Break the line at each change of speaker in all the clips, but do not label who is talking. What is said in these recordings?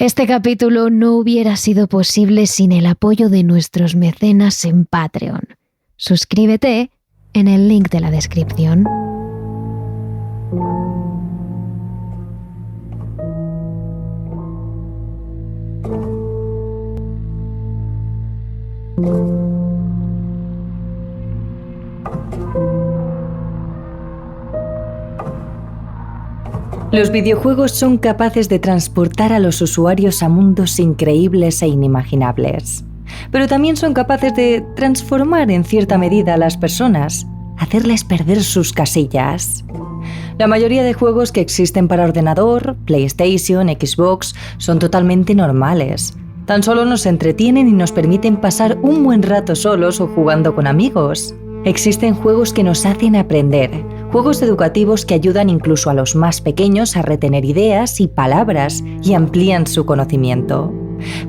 Este capítulo no hubiera sido posible sin el apoyo de nuestros mecenas en Patreon. Suscríbete en el link de la descripción.
Los videojuegos son capaces de transportar a los usuarios a mundos increíbles e inimaginables, pero también son capaces de transformar en cierta medida a las personas, hacerles perder sus casillas. La mayoría de juegos que existen para ordenador, PlayStation, Xbox, son totalmente normales. Tan solo nos entretienen y nos permiten pasar un buen rato solos o jugando con amigos. Existen juegos que nos hacen aprender, juegos educativos que ayudan incluso a los más pequeños a retener ideas y palabras y amplían su conocimiento.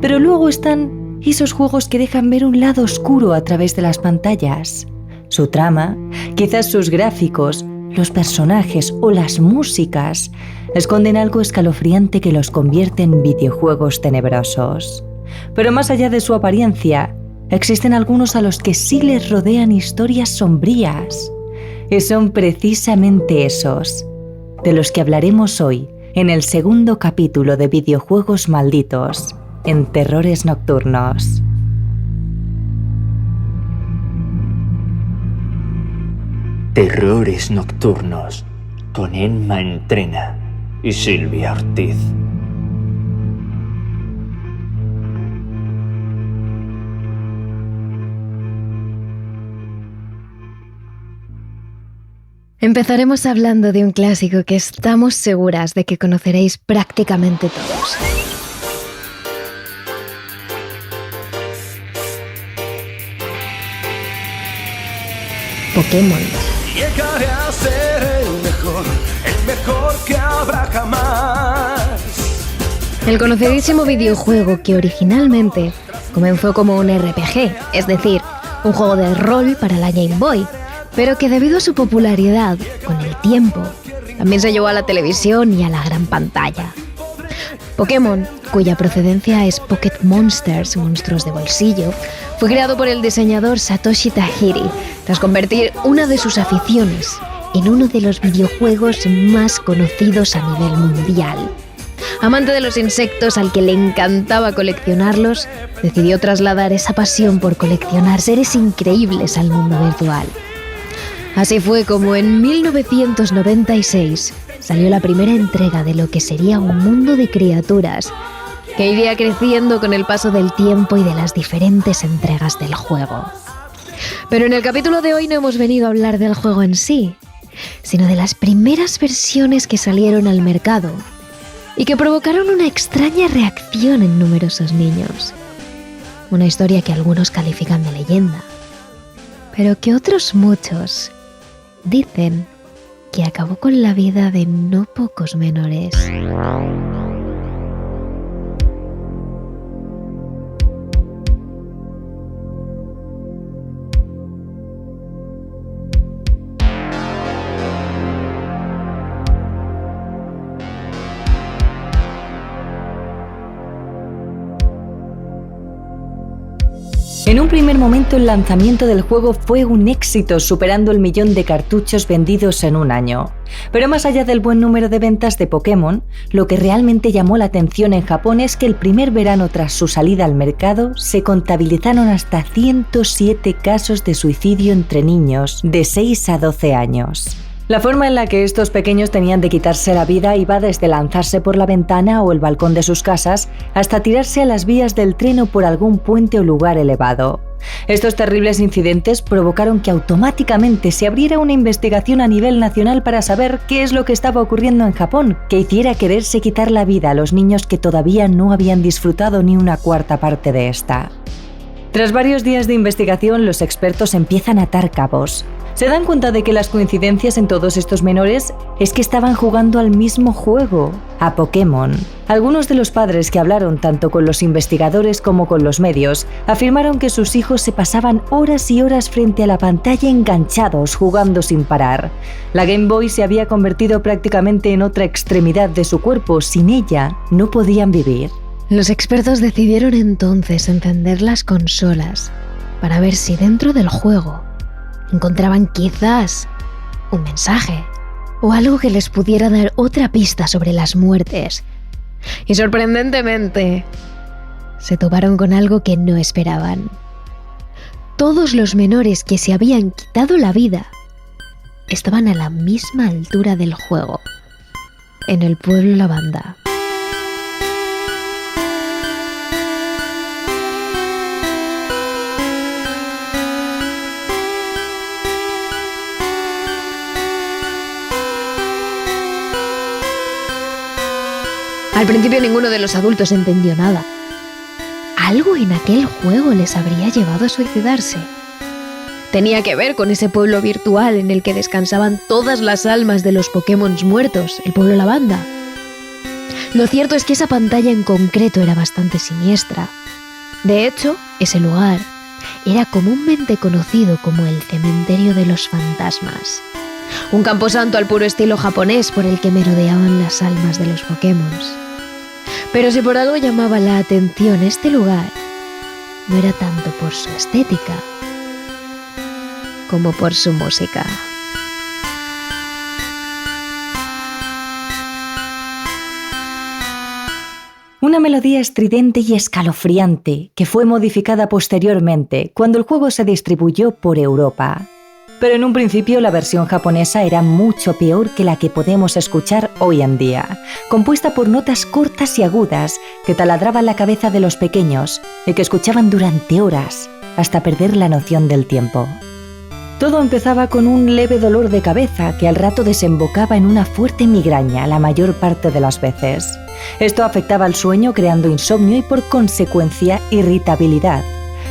Pero luego están esos juegos que dejan ver un lado oscuro a través de las pantallas. Su trama, quizás sus gráficos, los personajes o las músicas esconden algo escalofriante que los convierte en videojuegos tenebrosos. Pero más allá de su apariencia, existen algunos a los que sí les rodean historias sombrías. Y son precisamente esos, de los que hablaremos hoy en el segundo capítulo de Videojuegos Malditos, en Terrores Nocturnos.
Terrores Nocturnos, con Emma Entrena y Silvia Ortiz.
Empezaremos hablando de un clásico que estamos seguras de que conoceréis prácticamente todos. Pokémon.
Llegaré a ser el mejor que habrá jamás.
El conocidísimo videojuego que originalmente comenzó como un RPG, es decir, un juego de rol para la Game Boy, pero que debido a su popularidad, con el tiempo, también se llevó a la televisión y a la gran pantalla. Pokémon, cuya procedencia es Pocket Monsters, monstruos de bolsillo, fue creado por el diseñador Satoshi Tajiri, tras convertir una de sus aficiones en uno de los videojuegos más conocidos a nivel mundial. Amante de los insectos al que le encantaba coleccionarlos, decidió trasladar esa pasión por coleccionar seres increíbles al mundo virtual. Así fue como en 1996 salió la primera entrega de lo que sería un mundo de criaturas que iría creciendo con el paso del tiempo y de las diferentes entregas del juego. Pero en el capítulo de hoy no hemos venido a hablar del juego en sí, sino de las primeras versiones que salieron al mercado y que provocaron una extraña reacción en numerosos niños. Una historia que algunos califican de leyenda, pero que otros muchos dicen que acabó con la vida de no pocos menores.
En un primer momento el lanzamiento del juego fue un éxito, superando el 1.000.000 de cartuchos vendidos en un año. Pero más allá del buen número de ventas de Pokémon, lo que realmente llamó la atención en Japón es que el primer verano tras su salida al mercado se contabilizaron hasta 107 casos de suicidio entre niños de 6 a 12 años. La forma en la que estos pequeños tenían de quitarse la vida iba desde lanzarse por la ventana o el balcón de sus casas hasta tirarse a las vías del tren o por algún puente o lugar elevado. Estos terribles incidentes provocaron que automáticamente se abriera una investigación a nivel nacional para saber qué es lo que estaba ocurriendo en Japón, que hiciera quererse quitar la vida a los niños que todavía no habían disfrutado ni una cuarta parte de esta. Tras varios días de investigación, los expertos empiezan a atar cabos. Se dan cuenta de que las coincidencias en todos estos menores es que estaban jugando al mismo juego, a Pokémon. Algunos de los padres que hablaron tanto con los investigadores como con los medios afirmaron que sus hijos se pasaban horas y horas frente a la pantalla enganchados jugando sin parar. La Game Boy se había convertido prácticamente en otra extremidad de su cuerpo, sin ella no podían vivir.
Los expertos decidieron entonces encender las consolas para ver si dentro del juego encontraban quizás un mensaje o algo que les pudiera dar otra pista sobre las muertes. Y sorprendentemente, se toparon con algo que no esperaban. Todos los menores que se habían quitado la vida estaban a la misma altura del juego, en el pueblo Lavanda. Al principio ninguno de los adultos entendió nada. Algo en aquel juego les habría llevado a suicidarse. Tenía que ver con ese pueblo virtual en el que descansaban todas las almas de los Pokémon muertos, el pueblo Lavanda. Lo cierto es que esa pantalla en concreto era bastante siniestra. De hecho, ese lugar era comúnmente conocido como el cementerio de los fantasmas. Un camposanto al puro estilo japonés por el que merodeaban las almas de los Pokémon. Pero si por algo llamaba la atención este lugar, no era tanto por su estética como por su música.
Una melodía estridente y escalofriante que fue modificada posteriormente cuando el juego se distribuyó por Europa. Pero en un principio la versión japonesa era mucho peor que la que podemos escuchar hoy en día, compuesta por notas cortas y agudas que taladraban la cabeza de los pequeños y que escuchaban durante horas hasta perder la noción del tiempo. Todo empezaba con un leve dolor de cabeza que al rato desembocaba en una fuerte migraña la mayor parte de las veces. Esto afectaba al sueño creando insomnio y por consecuencia irritabilidad.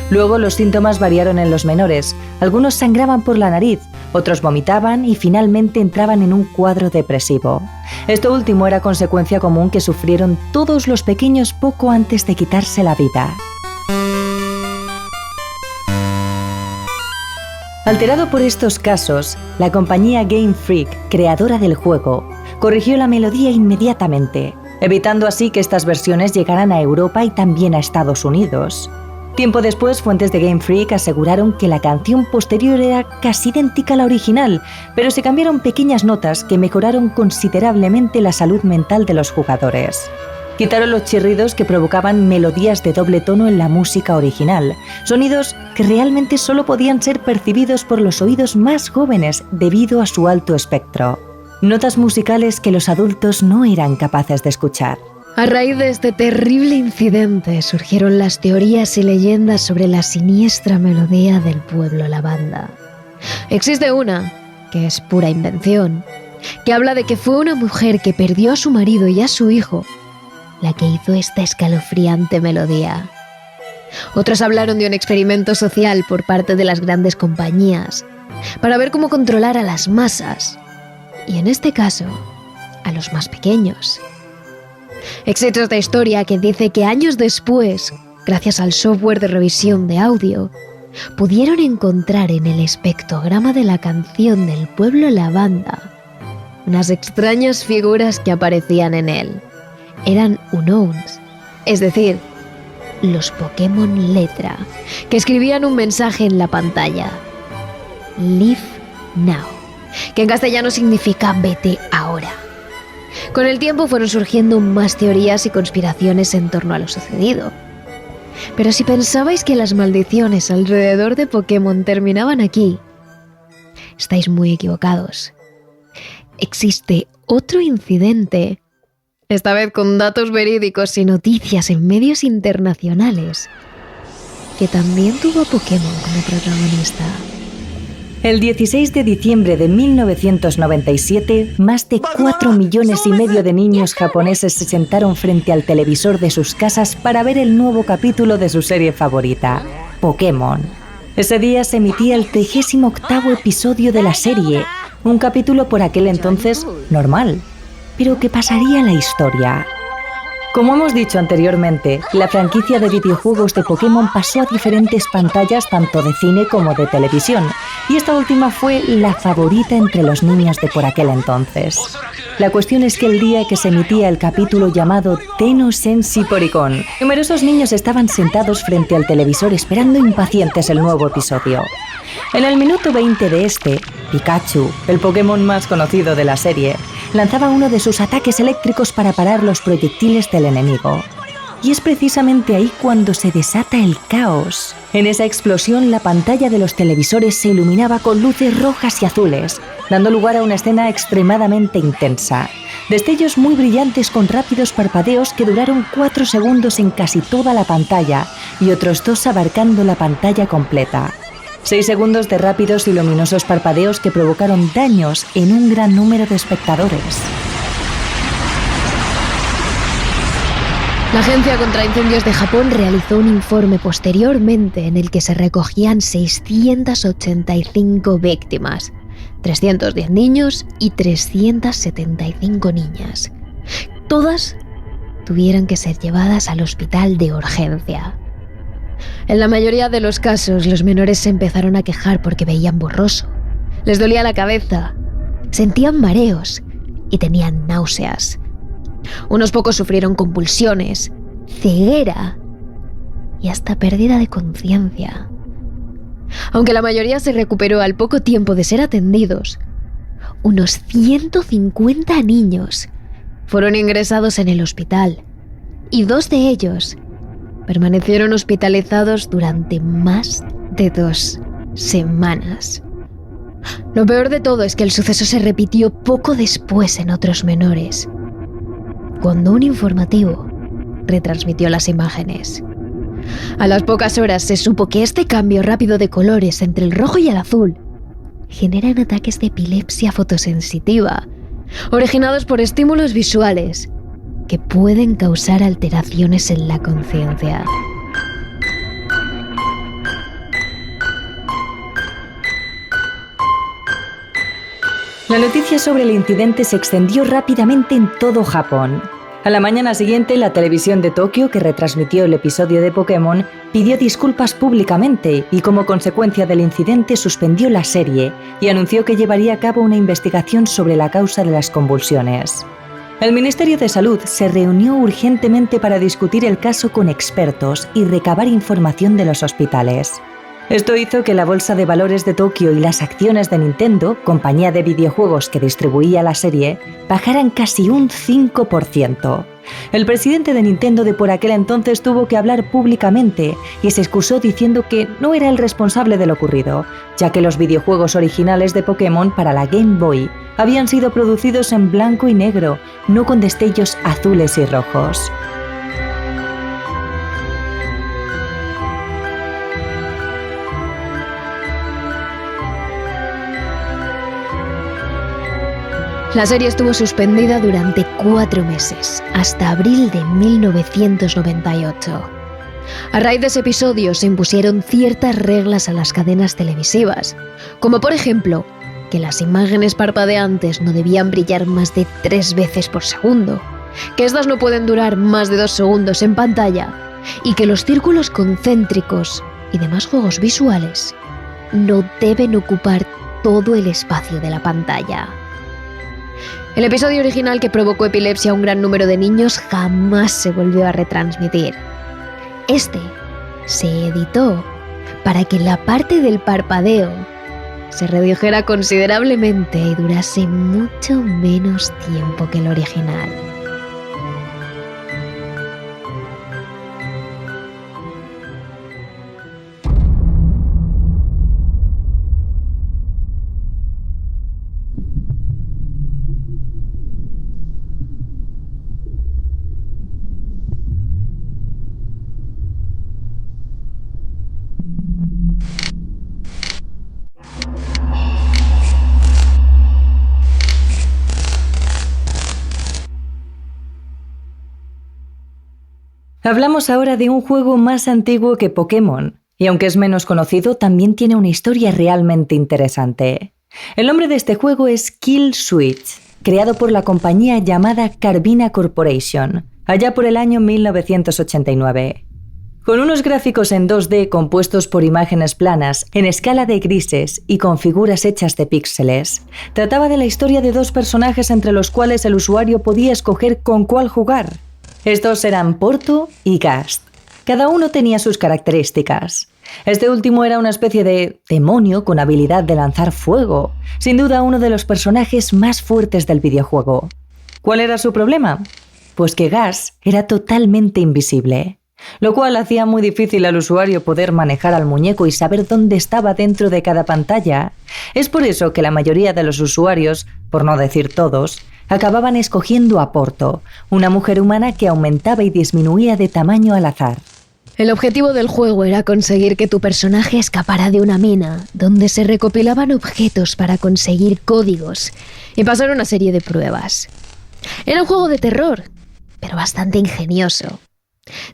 Luego los síntomas variaron en los menores. Algunos sangraban por la nariz, otros vomitaban y finalmente entraban en un cuadro depresivo. Esto último era consecuencia común que sufrieron todos los pequeños poco antes de quitarse la vida. Alterado por estos casos, la compañía Game Freak, creadora del juego, corrigió la melodía inmediatamente, evitando así que estas versiones llegaran a Europa y también a Estados Unidos. Tiempo después, fuentes de Game Freak aseguraron que la canción posterior era casi idéntica a la original, pero se cambiaron pequeñas notas que mejoraron considerablemente la salud mental de los jugadores. Quitaron los chirridos que provocaban melodías de doble tono en la música original, sonidos que realmente solo podían ser percibidos por los oídos más jóvenes debido a su alto espectro. Notas musicales que los adultos no eran capaces de escuchar.
A raíz de este terrible incidente surgieron las teorías y leyendas sobre la siniestra melodía del pueblo Lavanda. Existe una, que es pura invención, que habla de que fue una mujer que perdió a su marido y a su hijo la que hizo esta escalofriante melodía. Otros hablaron de un experimento social por parte de las grandes compañías para ver cómo controlar a las masas, y en este caso, a los más pequeños. Existe otra historia que dice que años después, gracias al software de revisión de audio, pudieron encontrar en el espectrograma de la canción del pueblo Lavanda unas extrañas figuras que aparecían en él. Eran Unowns, es decir, los Pokémon letra, que escribían un mensaje en la pantalla. Leave now, que en castellano significa vete ahora. Con el tiempo fueron surgiendo más teorías y conspiraciones en torno a lo sucedido. Pero si pensabais que las maldiciones alrededor de Pokémon terminaban aquí, estáis muy equivocados. Existe otro incidente, esta vez con datos verídicos y noticias en medios internacionales, que también tuvo a Pokémon como protagonista.
El 16 de diciembre de 1997, más de 4,5 millones de niños japoneses se sentaron frente al televisor de sus casas para ver el nuevo capítulo de su serie favorita, Pokémon. Ese día se emitía el 38º episodio de la serie, un capítulo por aquel entonces normal, pero que pasaría a la historia. Como hemos dicho anteriormente, la franquicia de videojuegos de Pokémon pasó a diferentes pantallas tanto de cine como de televisión, y esta última fue la favorita entre los niños de por aquel entonces. La cuestión es que el día que se emitía el capítulo llamado Tenno Senshi Porygon, numerosos niños estaban sentados frente al televisor esperando impacientes el nuevo episodio. En el minuto 20 de este, Pikachu, el Pokémon más conocido de la serie, lanzaba uno de sus ataques eléctricos para parar los proyectiles del enemigo. Y es precisamente ahí cuando se desata el caos. En esa explosión, la pantalla de los televisores se iluminaba con luces rojas y azules, dando lugar a una escena extremadamente intensa. Destellos muy brillantes con rápidos parpadeos que duraron 4 segundos en casi toda la pantalla y otros 2 abarcando la pantalla completa. 6 segundos de rápidos y luminosos parpadeos que provocaron daños en un gran número de espectadores.
La Agencia contra Incendios de Japón realizó un informe posteriormente en el que se recogían 685 víctimas, 310 niños y 375 niñas. Todas tuvieron que ser llevadas al hospital de urgencia. En la mayoría de los casos, los menores se empezaron a quejar porque veían borroso, les dolía la cabeza, sentían mareos y tenían náuseas. Unos pocos sufrieron convulsiones, ceguera y hasta pérdida de conciencia. Aunque la mayoría se recuperó al poco tiempo de ser atendidos, unos 150 niños fueron ingresados en el hospital y 2 de ellos permanecieron hospitalizados durante más de 2 semanas. Lo peor de todo es que el suceso se repitió poco después en otros menores, cuando un informativo retransmitió las imágenes. A las pocas horas se supo que este cambio rápido de colores entre el rojo y el azul generan ataques de epilepsia fotosensitiva, originados por estímulos visuales que pueden causar alteraciones en la conciencia.
La noticia sobre el incidente se extendió rápidamente en todo Japón. A la mañana siguiente, la televisión de Tokio, que retransmitió el episodio de Pokémon, pidió disculpas públicamente y como consecuencia del incidente suspendió la serie y anunció que llevaría a cabo una investigación sobre la causa de las convulsiones. El Ministerio de Salud se reunió urgentemente para discutir el caso con expertos y recabar información de los hospitales. Esto hizo que la Bolsa de Valores de Tokio y las acciones de Nintendo, compañía de videojuegos que distribuía la serie, bajaran casi un 5%. El presidente de Nintendo de por aquel entonces tuvo que hablar públicamente y se excusó diciendo que no era el responsable de lo ocurrido, ya que los videojuegos originales de Pokémon para la Game Boy habían sido producidos en blanco y negro, no con destellos azules y rojos.
La serie estuvo suspendida durante 4 meses, hasta abril de 1998. A raíz de ese episodio se impusieron ciertas reglas a las cadenas televisivas, como por ejemplo, que las imágenes parpadeantes no debían brillar más de 3 veces por segundo, que estas no pueden durar más de 2 segundos en pantalla y que los círculos concéntricos y demás juegos visuales no deben ocupar todo el espacio de la pantalla. El episodio original, que provocó epilepsia a un gran número de niños, jamás se volvió a retransmitir. Este se editó para que la parte del parpadeo se redujera considerablemente y durase mucho menos tiempo que el original.
Hablamos ahora de un juego más antiguo que Pokémon, y aunque es menos conocido, también tiene una historia realmente interesante. El nombre de este juego es Kill Switch, creado por la compañía llamada Carmina Corporation, allá por el año 1989. Con unos gráficos en 2D compuestos por imágenes planas, en escala de grises y con figuras hechas de píxeles, trataba de la historia de dos personajes entre los cuales el usuario podía escoger con cuál jugar. Estos eran Porto y Gast. Cada uno tenía sus características. Este último era una especie de demonio con habilidad de lanzar fuego, sin duda uno de los personajes más fuertes del videojuego. ¿Cuál era su problema? Pues que Gast era totalmente invisible, lo cual hacía muy difícil al usuario poder manejar al muñeco y saber dónde estaba dentro de cada pantalla. Es por eso que la mayoría de los usuarios, por no decir todos, acababan escogiendo a Porto, una mujer humana que aumentaba y disminuía de tamaño al azar.
El objetivo del juego era conseguir que tu personaje escapara de una mina, donde se recopilaban objetos para conseguir códigos y pasar una serie de pruebas. Era un juego de terror, pero bastante ingenioso.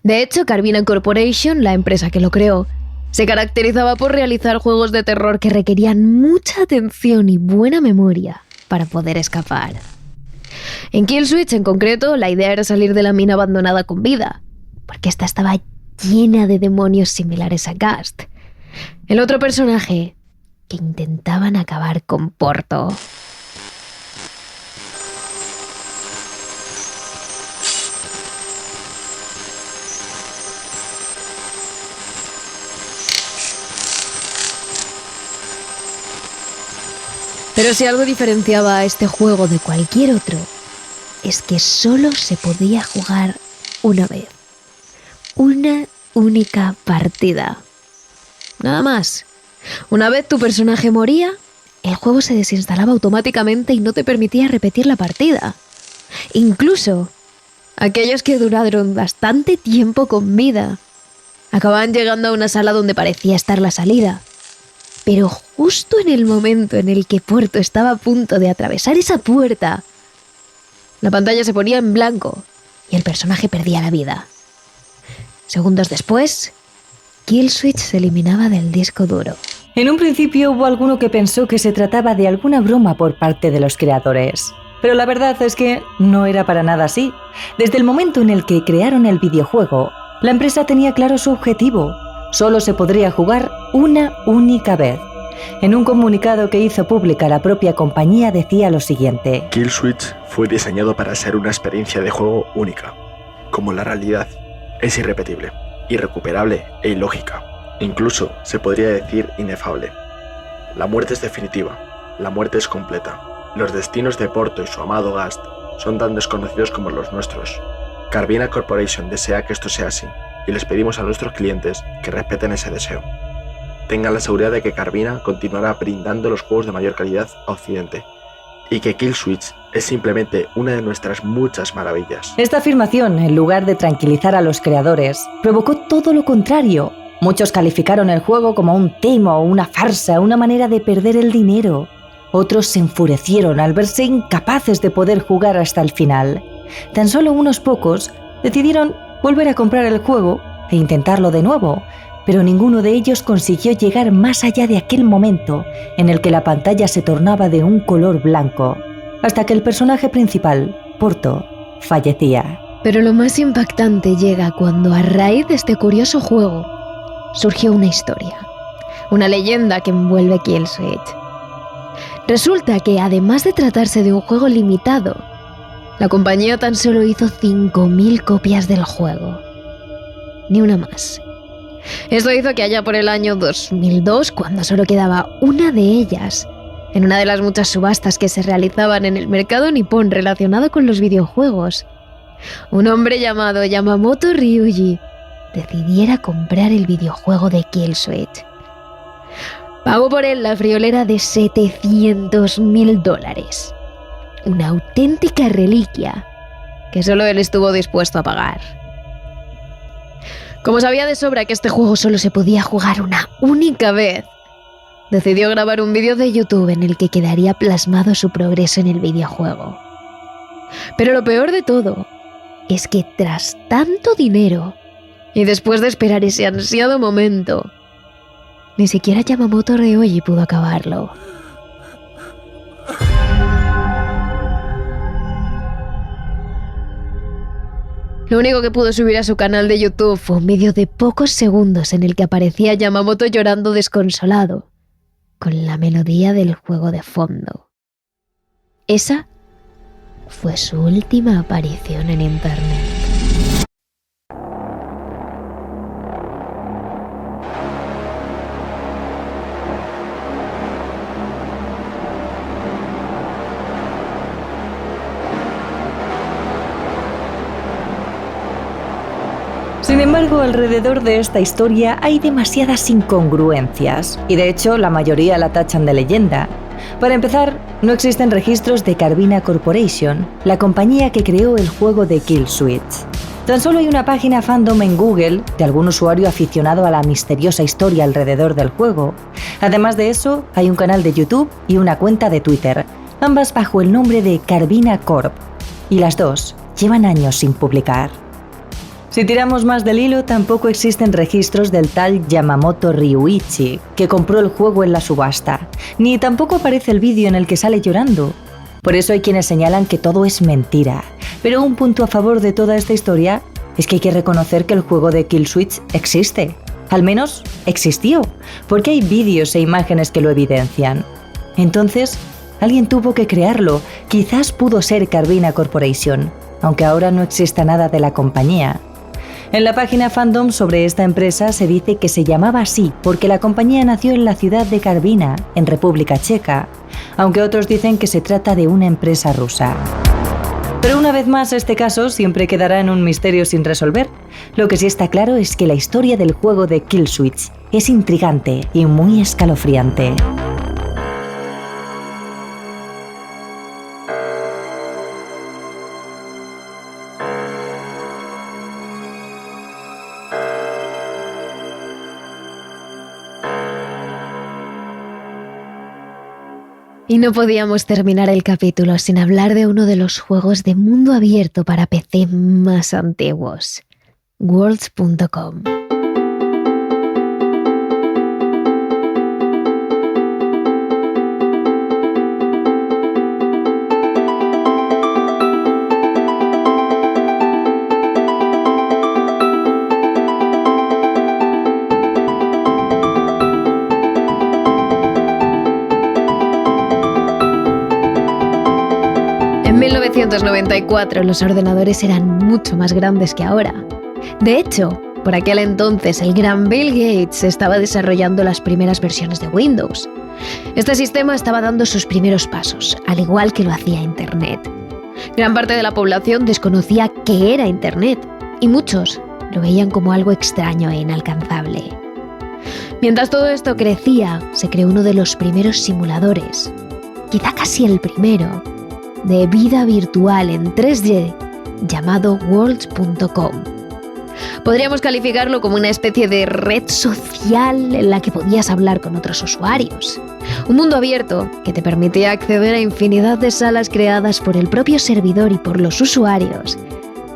De hecho, Carbina Corporation, la empresa que lo creó, se caracterizaba por realizar juegos de terror que requerían mucha atención y buena memoria para poder escapar. En Kill Switch, en concreto, la idea era salir de la mina abandonada con vida, porque esta estaba llena de demonios similares a Gast, el otro personaje que intentaban acabar con Porto. Pero si algo diferenciaba a este juego de cualquier otro, es que solo se podía jugar una vez. Una única partida. Nada más. Una vez tu personaje moría, el juego se desinstalaba automáticamente y no te permitía repetir la partida. Incluso aquellos que duraron bastante tiempo con vida acababan llegando a una sala donde parecía estar la salida. Pero justo en el momento en el que Porto estaba a punto de atravesar esa puerta, la pantalla se ponía en blanco y el personaje perdía la vida. Segundos después, Kill Switch se eliminaba del disco duro.
En un principio hubo alguno que pensó que se trataba de alguna broma por parte de los creadores. Pero la verdad es que no era para nada así. Desde el momento en el que crearon el videojuego, la empresa tenía claro su objetivo. Solo se podría jugar una única vez. En un comunicado que hizo pública la propia compañía decía lo siguiente:
Kill Switch fue diseñado para ser una experiencia de juego única. Como la realidad, es irrepetible, irrecuperable e ilógica. Incluso se podría decir inefable. La muerte es definitiva, la muerte es completa. Los destinos de Porto y su amado Gast son tan desconocidos como los nuestros. Carbina Corporation desea que esto sea así, y les pedimos a nuestros clientes que respeten ese deseo. Tengan la seguridad de que Carbina continuará brindando los juegos de mayor calidad a Occidente, y que Kill Switch es simplemente una de nuestras muchas maravillas.
Esta afirmación, en lugar de tranquilizar a los creadores, provocó todo lo contrario. Muchos calificaron el juego como un timo, una farsa, una manera de perder el dinero. Otros se enfurecieron al verse incapaces de poder jugar hasta el final. Tan solo unos pocos decidieron volver a comprar el juego e intentarlo de nuevo, pero ninguno de ellos consiguió llegar más allá de aquel momento en el que la pantalla se tornaba de un color blanco, hasta que el personaje principal, Porto, fallecía.
Pero lo más impactante llega cuando, a raíz de este curioso juego, surgió una historia, una leyenda que envuelve Kill Switch. Resulta que, además de tratarse de un juego limitado, la compañía tan solo hizo 5.000 copias del juego. Ni una más. Esto hizo que allá por el año 2002, cuando solo quedaba una de ellas, en una de las muchas subastas que se realizaban en el mercado nipón relacionado con los videojuegos, un hombre llamado Yamamoto Ryuji decidiera comprar el videojuego de Kill Switch. Pagó por él la friolera de $700.000. Una auténtica reliquia que solo él estuvo dispuesto a pagar. Como sabía de sobra que este juego solo se podía jugar una única vez, decidió grabar un vídeo de YouTube en el que quedaría plasmado su progreso en el videojuego. Pero lo peor de todo es que tras tanto dinero y después de esperar ese ansiado momento, ni siquiera Yamamoto Ryuji pudo acabarlo. Lo único que pudo subir a su canal de YouTube fue un vídeo de pocos segundos en el que aparecía Yamamoto llorando desconsolado, con la melodía del juego de fondo. Esa fue su última aparición en Internet.
Sin embargo, alrededor de esta historia hay demasiadas incongruencias, y de hecho la mayoría la tachan de leyenda. Para empezar, no existen registros de Carbina Corporation, la compañía que creó el juego de Kill Switch. Tan solo hay una página fandom en Google de algún usuario aficionado a la misteriosa historia alrededor del juego. Además de eso, hay un canal de YouTube y una cuenta de Twitter, ambas bajo el nombre de Carbina Corp, y las dos llevan años sin publicar. Si tiramos más del hilo, tampoco existen registros del tal Yamamoto Ryuichi, que compró el juego en la subasta, ni tampoco aparece el vídeo en el que sale llorando. Por eso hay quienes señalan que todo es mentira, pero un punto a favor de toda esta historia es que hay que reconocer que el juego de Kill Switch existe. Al menos existió, porque hay vídeos e imágenes que lo evidencian. Entonces, alguien tuvo que crearlo, quizás pudo ser Carbina Corporation, aunque ahora no exista nada de la compañía. En la página fandom sobre esta empresa se dice que se llamaba así porque la compañía nació en la ciudad de Karviná, en República Checa, aunque otros dicen que se trata de una empresa rusa. Pero una vez más, este caso siempre quedará en un misterio sin resolver. Lo que sí está claro es que la historia del juego de Kill Switch es intrigante y muy escalofriante.
Y no podíamos terminar el capítulo sin hablar de uno de los juegos de mundo abierto para PC más antiguos, Worlds.com. En 1994 los ordenadores eran mucho más grandes que ahora. De hecho, por aquel entonces el gran Bill Gates estaba desarrollando las primeras versiones de Windows. Este sistema estaba dando sus primeros pasos, al igual que lo hacía Internet. Gran parte de la población desconocía qué era Internet, y muchos lo veían como algo extraño e inalcanzable. Mientras todo esto crecía, se creó uno de los primeros simuladores, quizá casi el primero, de vida virtual en 3D, llamado Worlds.com. Podríamos calificarlo como una especie de red social en la que podías hablar con otros usuarios. Un mundo abierto que te permitía acceder a infinidad de salas creadas por el propio servidor y por los usuarios,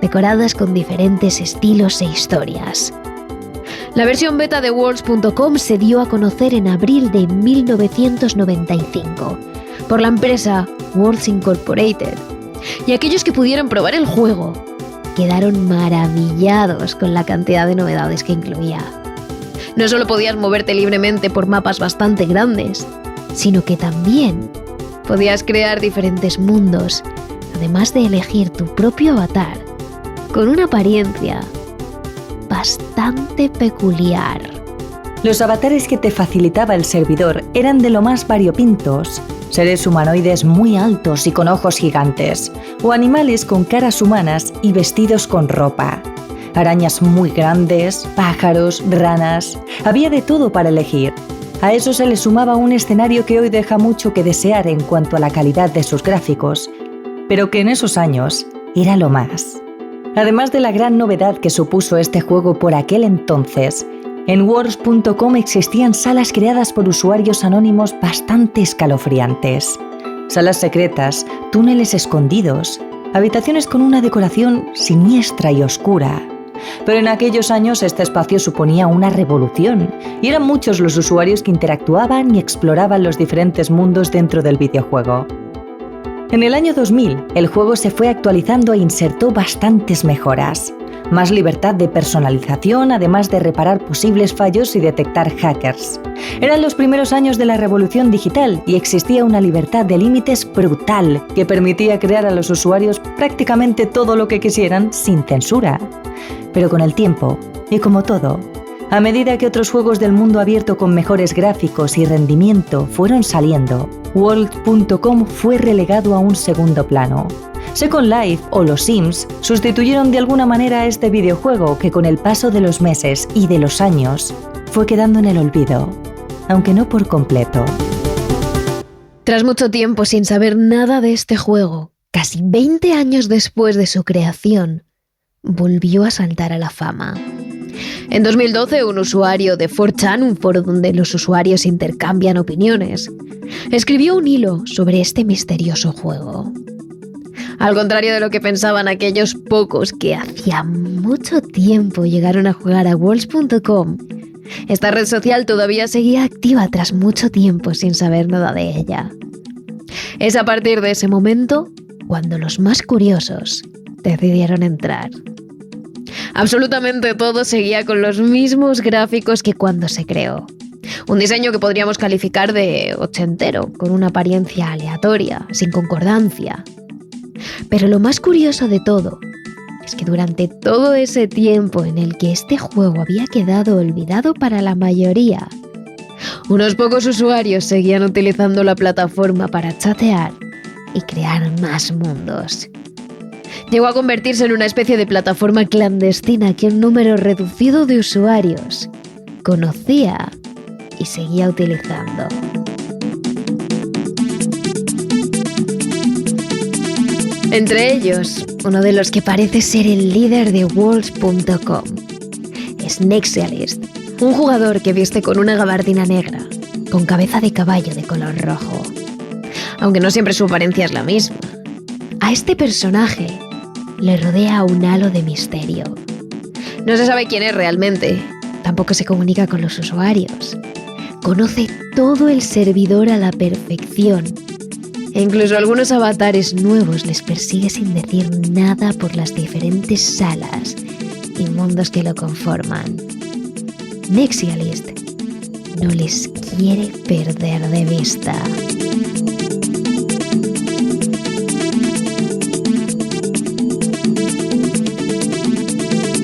decoradas con diferentes estilos e historias. La versión beta de Worlds.com se dio a conocer en abril de 1995 por la empresa Worlds Incorporated, y aquellos que pudieron probar el juego quedaron maravillados con la cantidad de novedades que incluía. No solo podías moverte libremente por mapas bastante grandes, sino que también podías crear diferentes mundos, además de elegir tu propio avatar, con una apariencia bastante peculiar.
Los avatares que te facilitaba el servidor eran de lo más variopintos: seres humanoides muy altos y con ojos gigantes, o animales con caras humanas y vestidos con ropa. Arañas muy grandes, pájaros, ranas, había de todo para elegir. A eso se le sumaba un escenario que hoy deja mucho que desear en cuanto a la calidad de sus gráficos, pero que en esos años era lo más. Además de la gran novedad que supuso este juego por aquel entonces, en Worlds.com existían salas creadas por usuarios anónimos bastante escalofriantes. Salas secretas, túneles escondidos, habitaciones con una decoración siniestra y oscura. Pero en aquellos años este espacio suponía una revolución, y eran muchos los usuarios que interactuaban y exploraban los diferentes mundos dentro del videojuego. En el año 2000, el juego se fue actualizando e insertó bastantes mejoras. más libertad de personalización, además de reparar posibles fallos y detectar hackers. Eran los primeros años de la revolución digital y existía una libertad de límites brutal que permitía crear a los usuarios prácticamente todo lo que quisieran sin censura. Pero con el tiempo, y como todo, a medida que otros juegos del mundo abierto con mejores gráficos y rendimiento fueron saliendo, World.com fue relegado a un segundo plano. Second Life o los Sims sustituyeron de alguna manera a este videojuego que con el paso de los meses y de los años fue quedando en el olvido, aunque no por completo.
Tras mucho tiempo sin saber nada de este juego, casi 20 años después de su creación, volvió a saltar a la fama. En 2012, un usuario de 4chan, un foro donde los usuarios intercambian opiniones, escribió un hilo sobre este misterioso juego. Al contrario de lo que pensaban aquellos pocos que hacía mucho tiempo llegaron a jugar a Worlds.com, esta red social todavía seguía activa tras mucho tiempo sin saber nada de ella. Es a partir de ese momento cuando los más curiosos decidieron entrar. Absolutamente todo seguía con los mismos gráficos que cuando se creó. Un diseño que podríamos calificar de ochentero, con una apariencia aleatoria, sin concordancia. Pero lo más curioso de todo es que durante todo ese tiempo en el que este juego había quedado olvidado para la mayoría, unos pocos usuarios seguían utilizando la plataforma para chatear y crear más mundos. Llegó a convertirse en una especie de plataforma clandestina que un número reducido de usuarios conocía y seguía utilizando. Entre ellos, uno de los que parece ser el líder de Worlds.com es Nexialist, un jugador que viste con una gabardina negra, con cabeza de caballo de color rojo. Aunque no siempre su apariencia es la misma. A este personaje le rodea un halo de misterio. No se sabe quién es realmente, tampoco se comunica con los usuarios. Conoce todo el servidor a la perfección. E incluso algunos avatares nuevos les persigue sin decir nada por las diferentes salas y mundos que lo conforman. Nexialist no les quiere perder de vista.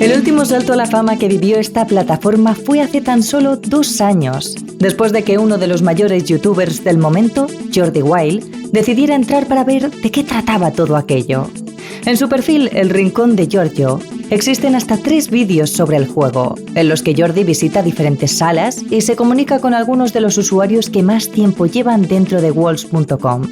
El último salto a la fama que vivió esta plataforma fue hace tan solo 2 años, después de que uno de los mayores youtubers del momento, Jordi Wild, decidiera entrar para ver de qué trataba todo aquello. En su perfil El Rincón de Giorgio existen hasta 3 vídeos sobre el juego, en los que Jordi visita diferentes salas y se comunica con algunos de los usuarios que más tiempo llevan dentro de Worlds.com.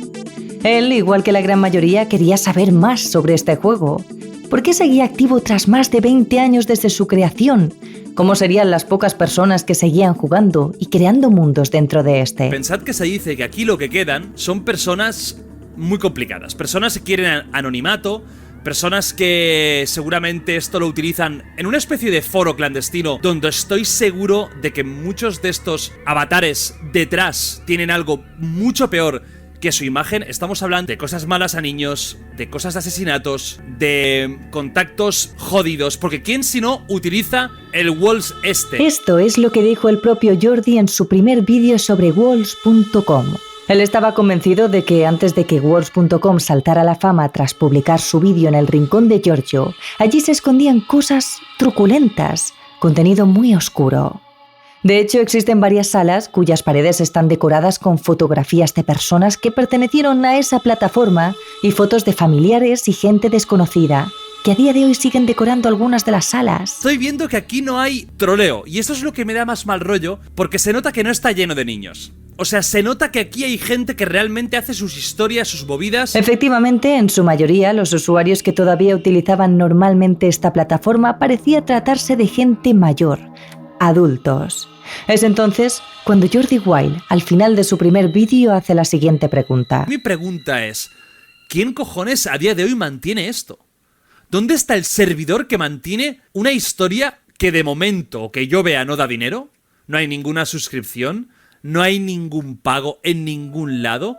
Él, igual que la gran mayoría, quería saber más sobre este juego. ¿Por qué seguía activo tras más de 20 años desde su creación? ¿Cómo serían las pocas personas que seguían jugando y creando mundos dentro de este?
Pensad que se dice que aquí lo que quedan son personas muy complicadas. Personas que quieren anonimato, personas que seguramente esto lo utilizan en una especie de foro clandestino, donde estoy seguro de que muchos de estos avatares detrás tienen algo mucho peor que su imagen. Estamos hablando de cosas malas a niños, de cosas de asesinatos, de contactos jodidos, porque ¿quién si no utiliza el Worlds este?
Esto es lo que dijo el propio Jordi en su primer vídeo sobre Worlds.com. Él estaba convencido de que antes de que Worlds.com saltara a la fama tras publicar su vídeo en El Rincón de Giorgio, allí se escondían cosas truculentas, contenido muy oscuro. De hecho, existen varias salas cuyas paredes están decoradas con fotografías de personas que pertenecieron a esa plataforma y fotos de familiares y gente desconocida, que a día de hoy siguen decorando algunas de las salas.
Estoy viendo que aquí no hay troleo, y eso es lo que me da más mal rollo, porque se nota que no está lleno de niños. O sea, se nota que aquí hay gente que realmente hace sus historias, sus movidas.
Efectivamente, en su mayoría, los usuarios que todavía utilizaban normalmente esta plataforma parecía tratarse de gente mayor, adultos. Es entonces cuando Jordi Wild, al final de su primer vídeo, hace la siguiente pregunta.
Mi pregunta es, ¿quién cojones a día de hoy mantiene esto? ¿Dónde está el servidor que mantiene una historia que de momento, que yo vea, no da dinero? No hay ninguna suscripción, no hay ningún pago en ningún lado.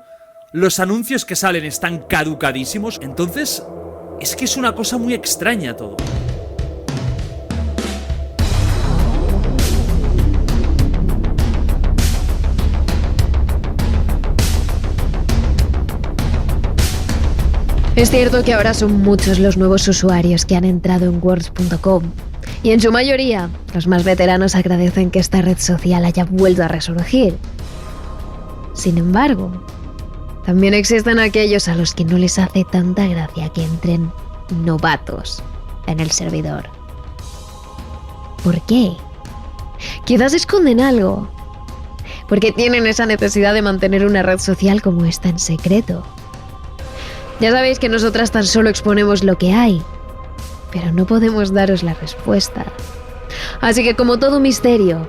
Los anuncios que salen están caducadísimos. Entonces, es que es una cosa muy extraña todo.
Es cierto que ahora son muchos los nuevos usuarios que han entrado en Words.com y en su mayoría los más veteranos agradecen que esta red social haya vuelto a resurgir. Sin embargo, también existen aquellos a los que no les hace tanta gracia que entren novatos en el servidor. ¿Por qué? Quizás esconden algo, porque tienen esa necesidad de mantener una red social como esta en secreto. Ya sabéis que nosotras tan solo exponemos lo que hay, pero no podemos daros la respuesta. Así que como todo misterio,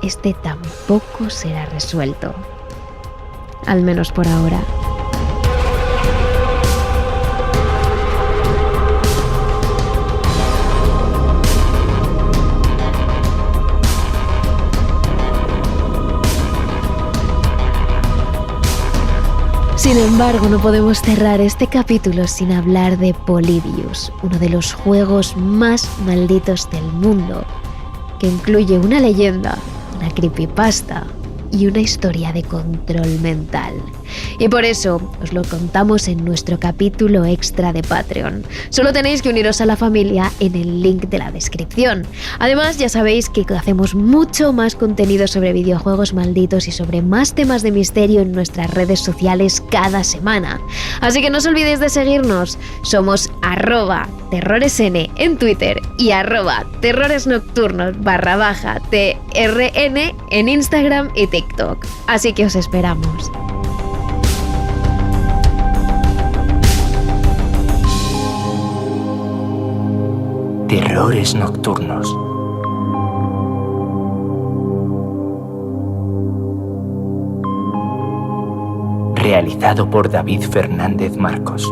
este tampoco será resuelto. Al menos por ahora. Sin embargo, no podemos cerrar este capítulo sin hablar de Polybius, uno de los juegos más malditos del mundo, que incluye una leyenda, una creepypasta y una historia de control mental. Y por eso os lo contamos en nuestro capítulo extra de Patreon. Solo tenéis que uniros a la familia en el link de la descripción. Además, ya sabéis que hacemos mucho más contenido sobre videojuegos malditos y sobre más temas de misterio en nuestras redes sociales cada semana. Así que no os olvidéis de seguirnos. Somos @terroresn en Twitter y @terroresnocturnos_TRN en Instagram y TikTok. Así que os esperamos.
Terrores Nocturnos. Realizado por David Fernández Marcos.